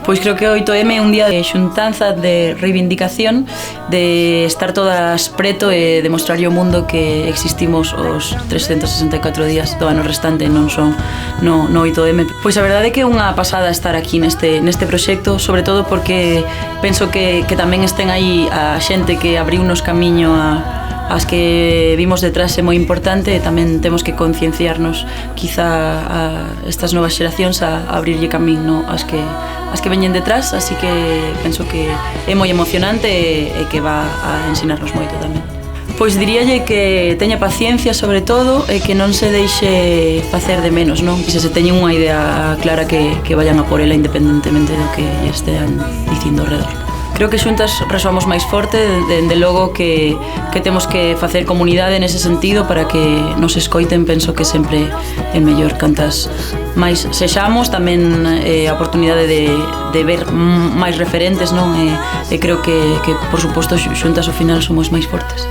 Pois creo que o 8M é un día de xuntanza, de reivindicación, de estar todas preto e demostrarlle ao mundo que existimos os 364 días do ano restante, non son no 8M. Pois a verdade é que é unha pasada estar aquí neste proxecto, sobre todo porque penso que tamén estén aí a xente que abriunos camiño as que vimos detrás é moi importante, e tamén temos que concienciarnos quizá a estas novas xeracións a abrirlle camiño as que veñen detrás, así que penso que é moi emocionante e que va a ensinarnos moito tamén. Pois diríalle que teña paciencia sobre todo e que non se deixe facer de menos, non? Que se teñen unha idea clara que vayan a por ela independentemente do que estean dicindo ao redor. Creo que xuntas resoamos máis forte, dende logo que temos que facer comunidade nese sentido para que nos escoiten. Penso que sempre é mellor cantas máis sexamos, tamén a oportunidade de ver máis referentes, non? E creo que por suposto xuntas ao final somos máis fortes.